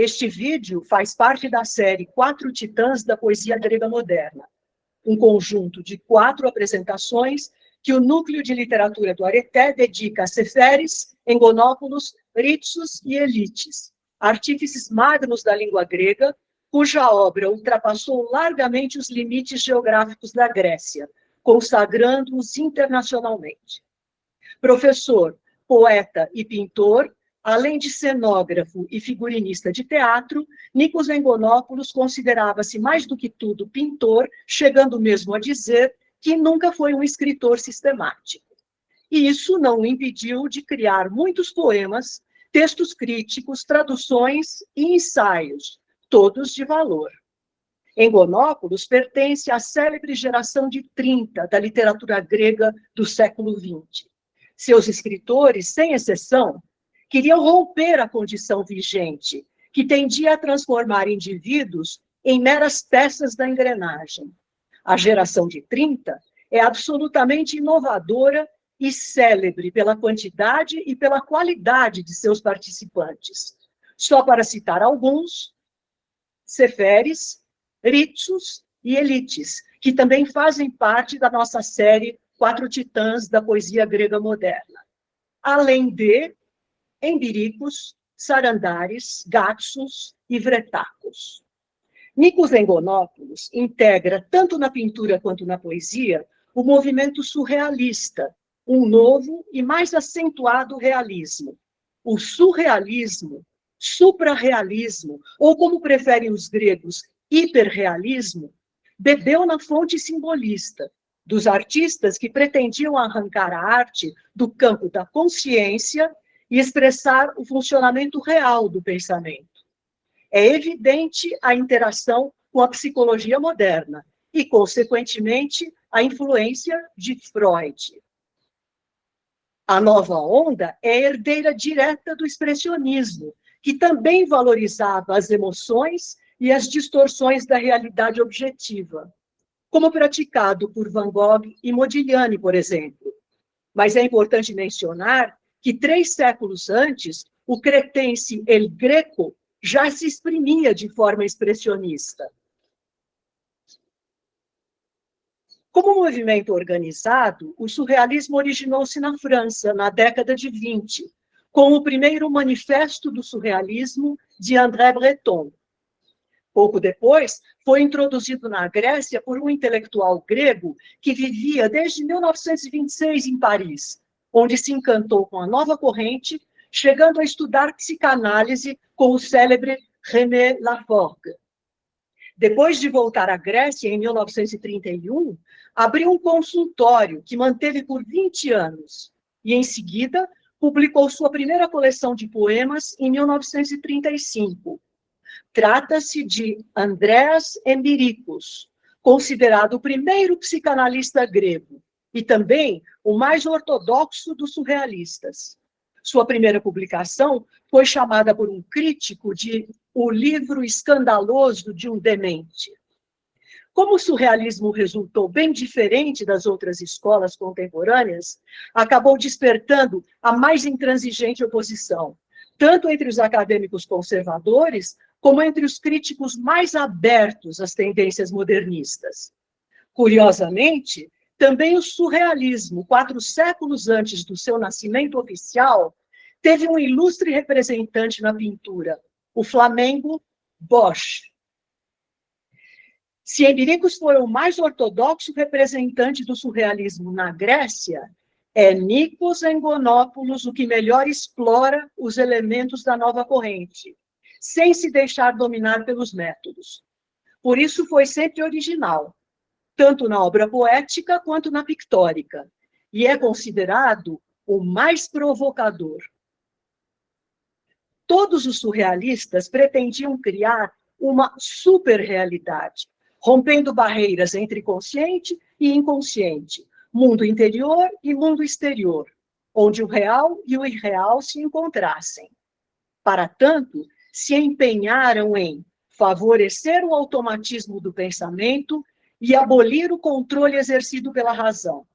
Este vídeo faz parte da série Quatro Titãs da Poesia Grega Moderna, um conjunto de 4 apresentações que o Núcleo de Literatura do Areté dedica a Seferes, Engonópolos, Ritsos e Elites, artífices magnos da língua grega, cuja obra ultrapassou largamente os limites geográficos da Grécia, consagrando-os internacionalmente. Professor, poeta e pintor, além de cenógrafo e figurinista de teatro, Nikos Engonópolos considerava-se mais do que tudo pintor, chegando mesmo a dizer que nunca foi um escritor sistemático. E isso não o impediu de criar muitos poemas, textos críticos, traduções e ensaios, todos de valor. Engonópolos pertence à célebre geração de 30 da literatura grega do século XX. Seus escritores, sem exceção, queriam romper a condição vigente, que tendia a transformar indivíduos em meras peças da engrenagem. A geração de 30 é absolutamente inovadora e célebre pela quantidade e pela qualidade de seus participantes. Só para citar alguns, Seferes, Ritsos e Elites, que também fazem parte da nossa série Quatro Titãs da Poesia Grega Moderna. Além de Embiricos, Sarandares, Gatsos e Vretacos. Nikos Engonópolos integra, tanto na pintura quanto na poesia, o movimento surrealista, um novo e mais acentuado realismo. O surrealismo, suprarrealismo, ou como preferem os gregos, hiperrealismo, bebeu na fonte simbolista, dos artistas que pretendiam arrancar a arte do campo da consciência e expressar o funcionamento real do pensamento. É evidente a interação com a psicologia moderna e, consequentemente, a influência de Freud. A nova onda é herdeira direta do expressionismo, que também valorizava as emoções e as distorções da realidade objetiva, como praticado por Van Gogh e Modigliani, por exemplo. Mas é importante mencionar que 3 séculos antes, o cretense El Greco já se exprimia de forma expressionista. Como movimento organizado, o surrealismo originou-se na França, na década de 20, com o primeiro manifesto do surrealismo de André Breton. Pouco depois, foi introduzido na Grécia por um intelectual grego que vivia desde 1926 em Paris, onde se encantou com a nova corrente, chegando a estudar psicanálise com o célebre René Laforgue. Depois de voltar à Grécia, em 1931, abriu um consultório que manteve por 20 anos e, em seguida, publicou sua primeira coleção de poemas em 1935. Trata-se de Andreas Embiricos, considerado o primeiro psicanalista grego e também o mais ortodoxo dos surrealistas. Sua primeira publicação foi chamada por um crítico de O Livro Escandaloso de um Demente. Como o surrealismo resultou bem diferente das outras escolas contemporâneas, acabou despertando a mais intransigente oposição, tanto entre os acadêmicos conservadores, como entre os críticos mais abertos às tendências modernistas. Curiosamente, também o surrealismo, 4 séculos antes do seu nascimento oficial, teve um ilustre representante na pintura, o flamengo Bosch. Se Embiricos foi o mais ortodoxo representante do surrealismo na Grécia, é Nikos Engonópolos o que melhor explora os elementos da nova corrente, sem se deixar dominar pelos métodos. Por isso foi sempre original, tanto na obra poética quanto na pictórica, e é considerado o mais provocador. Todos os surrealistas pretendiam criar uma superrealidade, rompendo barreiras entre consciente e inconsciente, mundo interior e mundo exterior, onde o real e o irreal se encontrassem. Para tanto, se empenharam em favorecer o automatismo do pensamento e abolir o controle exercido pela razão.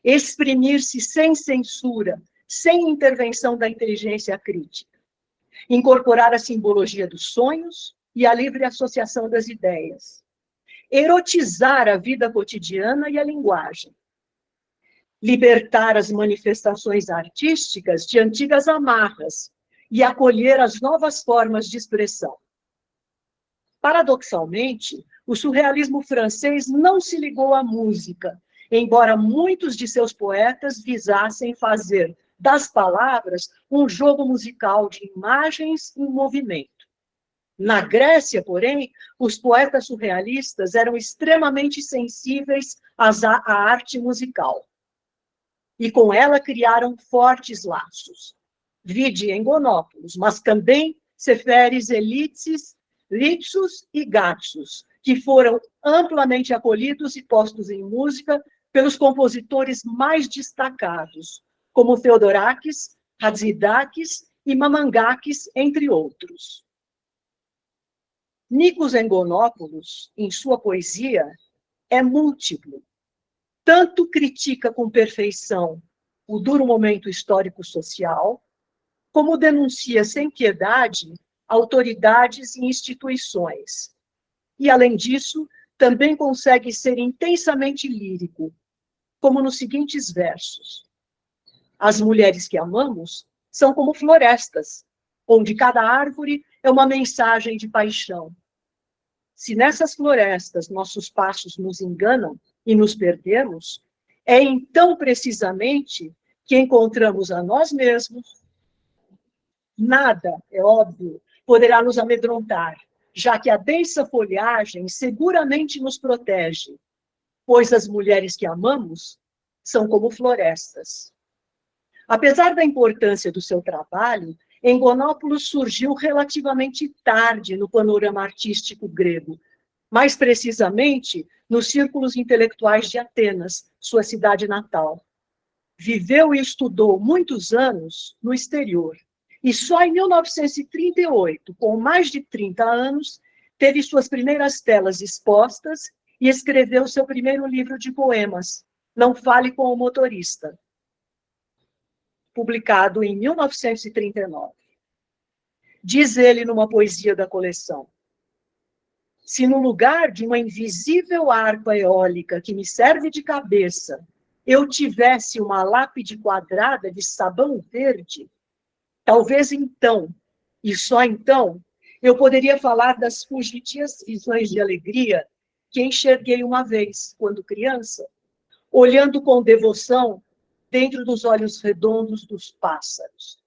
Exprimir-se sem censura, sem intervenção da inteligência crítica. incorporar a simbologia dos sonhos e a livre associação das ideias, erotizar a vida cotidiana e a linguagem, libertar as manifestações artísticas de antigas amarras e acolher as novas formas de expressão. Paradoxalmente, o surrealismo francês não se ligou à música, embora muitos de seus poetas visassem fazer das palavras um jogo musical de imagens em movimento. Na Grécia, porém, os poetas surrealistas eram extremamente sensíveis à arte musical. E com ela criaram fortes laços. Vide Engonópolis, mas também Seferis Elitsis, Litsus e Gatsus, que foram amplamente acolhidos e postos em música pelos compositores mais destacados, como Theodorakis, Hatzidakis e Mamangakis, entre outros. Nikos Engonópolis, em sua poesia, é múltiplo. Tanto critica com perfeição o duro momento histórico-social, como denuncia sem piedade autoridades e instituições. E, além disso, também consegue ser intensamente lírico, como nos seguintes versos. As mulheres que amamos são como florestas, onde cada árvore é uma mensagem de paixão. Se nessas florestas nossos passos nos enganam e nos perdemos, é então precisamente que encontramos a nós mesmos. Nada, é óbvio, poderá nos amedrontar, já que a densa folhagem seguramente nos protege, pois as mulheres que amamos são como florestas. Apesar da importância do seu trabalho, Engonópolis surgiu relativamente tarde no panorama artístico grego, mais precisamente nos círculos intelectuais de Atenas, sua cidade natal. Viveu e estudou muitos anos no exterior, e só em 1938, com mais de 30 anos, teve suas primeiras telas expostas e escreveu seu primeiro livro de poemas, Não Fale com o Motorista, publicado em 1939. Diz ele numa poesia da coleção: se no lugar de uma invisível harpa eólica que me serve de cabeça, eu tivesse uma lápide quadrada de sabão verde, talvez então, e só então, eu poderia falar das fugidias visões de alegria que enxerguei uma vez, quando criança, olhando com devoção dentro dos olhos redondos dos pássaros.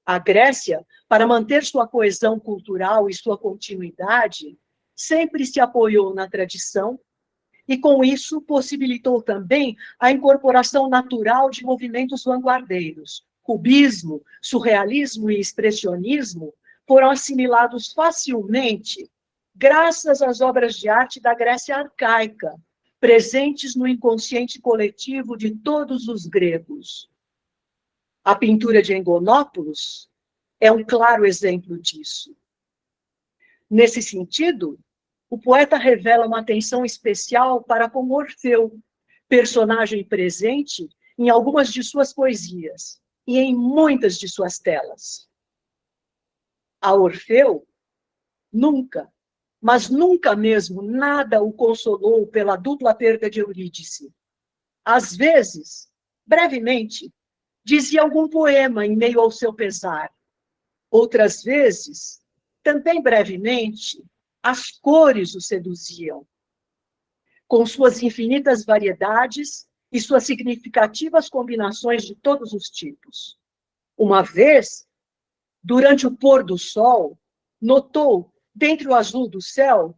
A Grécia, para manter sua coesão cultural e sua continuidade, sempre se apoiou na tradição e, com isso, possibilitou também a incorporação natural de movimentos vanguardeiros. Cubismo, surrealismo e expressionismo foram assimilados facilmente graças às obras de arte da Grécia arcaica, presentes no inconsciente coletivo de todos os gregos. A pintura de Engonópolis é um claro exemplo disso. Nesse sentido, o poeta revela uma atenção especial para com Orfeu, personagem presente em algumas de suas poesias e em muitas de suas telas. A Orfeu, nunca, mas nunca mesmo, nada o consolou pela dupla perda de Eurídice. Às vezes, brevemente, dizia algum poema em meio ao seu pesar. Outras vezes, também brevemente, as cores o seduziam. Com suas infinitas variedades e suas significativas combinações de todos os tipos. Uma vez, durante o pôr do sol, notou, dentre o azul do céu,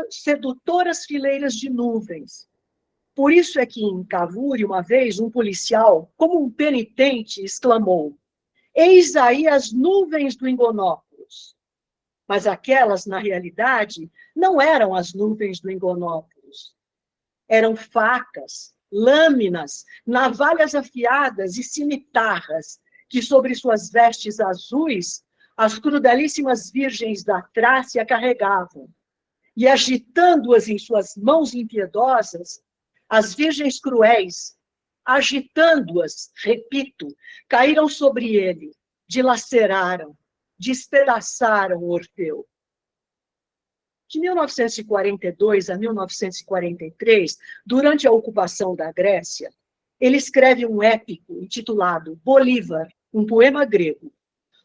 sedutoras fileiras de nuvens. Por isso é que em Cavour, uma vez, um policial, como um penitente, exclamou: eis aí as nuvens do Engonópolis. Mas aquelas, na realidade, não eram as nuvens do Engonópolis. Eram facas, lâminas, navalhas afiadas e cimitarras que, sobre suas vestes azuis, as crudelíssimas virgens da Trácia carregavam. E, agitando-as em suas mãos impiedosas, as virgens cruéis, agitando-as, repito, caíram sobre ele, dilaceraram, despedaçaram Orfeu. De 1942 a 1943, durante a ocupação da Grécia, ele escreve um épico intitulado Bolívar, um poema grego,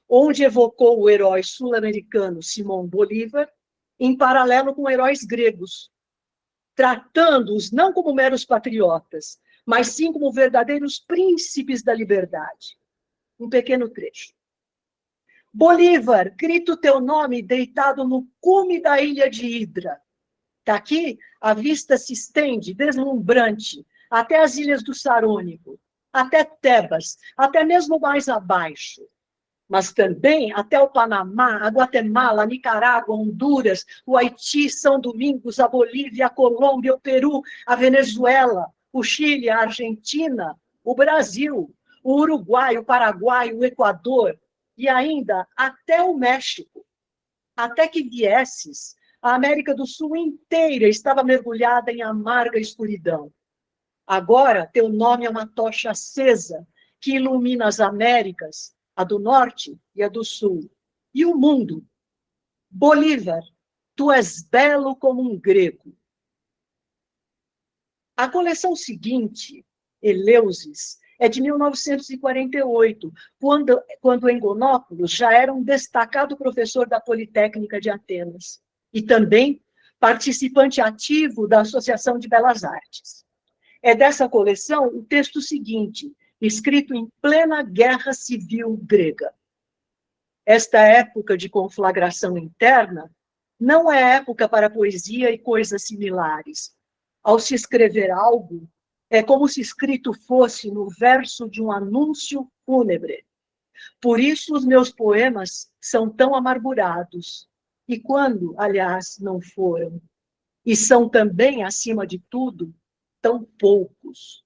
onde evocou o herói sul-americano Simão Bolívar, em paralelo com heróis gregos, tratando-os não como meros patriotas, mas sim como verdadeiros príncipes da liberdade. Um pequeno trecho. Bolívar, grita o teu nome deitado no cume da ilha de Hidra. Daqui, a vista se estende, deslumbrante, até as ilhas do Sarônico, até Tebas, até mesmo mais abaixo. Mas também até o Panamá, a Guatemala, a Nicarágua, Honduras, o Haiti, São Domingos, a Bolívia, a Colômbia, o Peru, a Venezuela, o Chile, a Argentina, o Brasil, o Uruguai, o Paraguai, o Equador, e ainda até o México. Até que viesses, a América do Sul inteira estava mergulhada em amarga escuridão. Agora, teu nome é uma tocha acesa que ilumina as Américas, a do Norte e a do Sul, e o mundo. Bolívar, tu és belo como um grego. A coleção seguinte, Eleusis, é de 1948, quando Engonópolis já era um destacado professor da Politécnica de Atenas e também participante ativo da Associação de Belas Artes. É dessa coleção o texto seguinte, escrito em plena guerra civil grega. Esta época de conflagração interna não é época para poesia e coisas similares. Ao se escrever algo, é como se escrito fosse no verso de um anúncio fúnebre. Por isso os meus poemas são tão amargurados, e quando, aliás, não foram, e são também, acima de tudo, tão poucos.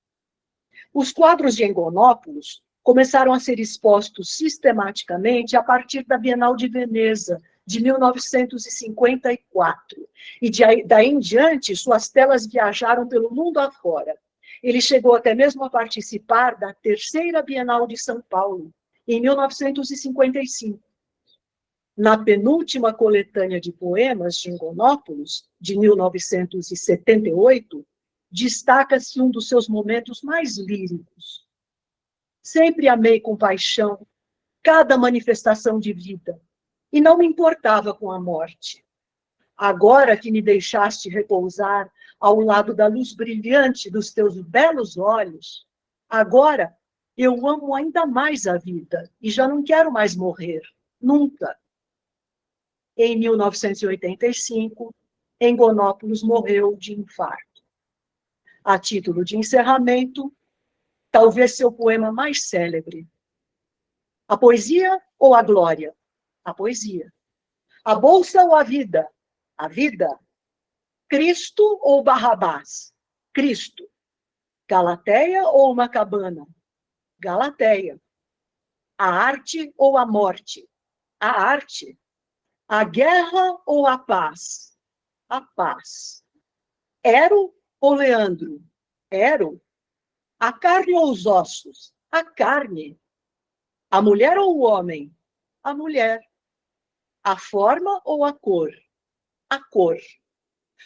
Os quadros de Engonópolis começaram a ser expostos sistematicamente a partir da Bienal de Veneza, de 1954. E daí em diante, suas telas viajaram pelo mundo afora. Ele chegou até mesmo a participar da terceira Bienal de São Paulo, em 1955. Na penúltima coletânea de poemas de Engonópolis, de 1978, destaca-se um dos seus momentos mais líricos. Sempre amei com paixão cada manifestação de vida, e não me importava com a morte. Agora que me deixaste repousar ao lado da luz brilhante dos teus belos olhos, agora eu amo ainda mais a vida e já não quero mais morrer, nunca. Em 1985, Engonópolis morreu de infarto. A título de encerramento, talvez seu poema mais célebre. A poesia ou a glória? A poesia. A bolsa ou a vida? A vida. Cristo ou Barrabás? Cristo. Galateia ou uma cabana? Galateia. A arte ou a morte? A arte. A guerra ou a paz? A paz. Ero ou Leandro? Ero. A carne ou os ossos? A carne. A mulher ou o homem? A mulher. A forma ou a cor? A cor.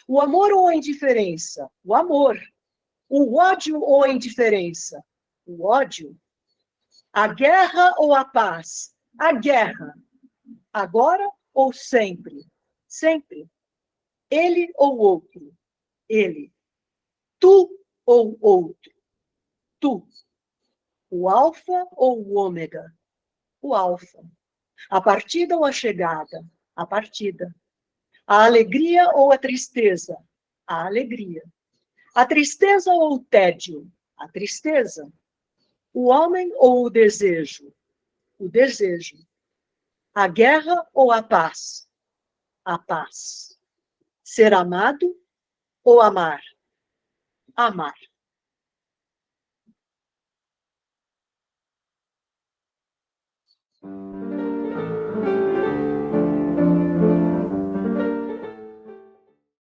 O amor ou a indiferença? O amor. O ódio ou a indiferença? O ódio. A guerra ou a paz? A guerra. Agora ou sempre? Sempre. Ele ou outro? Ele. Tu ou outro? Tu. O alfa ou o ômega? O alfa. A partida ou a chegada? A partida. A alegria ou a tristeza? A alegria. A tristeza ou o tédio? A tristeza. O homem ou o desejo? O desejo. A guerra ou a paz? A paz. Ser amado ou amar? Amar.